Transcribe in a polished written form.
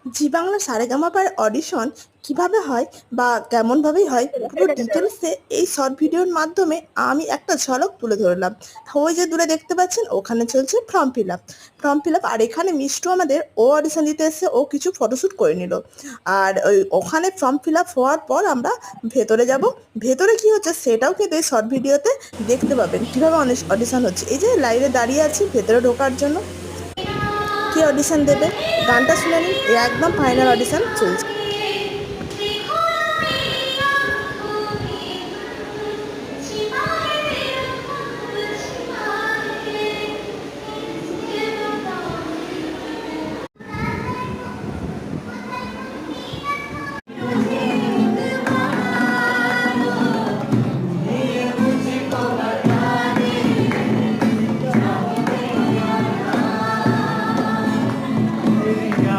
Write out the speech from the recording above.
জি Bangla সারেগামাপার audition কিভাবে হয় বা কেমনভাবেই হয় পুরো ডিটেলসে এই শর্ট ভিডিওর মাধ্যমে আমি একটা ঝলক তুলে ধরলাম। ওই যে দূরে দেখতে পাচ্ছেন ওখানে চলছে ফর্ম ফিল আপ আর এখানে মিষ্টু আমাদের ও অডিশন দিতে এসে ও কিছু ফটোশ্যুট করে নিল। আর ওখানে ফর্ম ফিল আপ হওয়ার পর আমরা ভেতরে যাব। ভেতরে কি হচ্ছে সেটাও কিন্তু এই শর্ট ভিডিওতে দেখতে পাবেন কিভাবে অডিশন হচ্ছে। এই যে লাইনে দাঁড়িয়ে আছি ভেতরে ঢোকার জন্য। কে অডিশন দেবে গানটা শুনে নিন, একদম ফাইনাল অডিশন চলছে।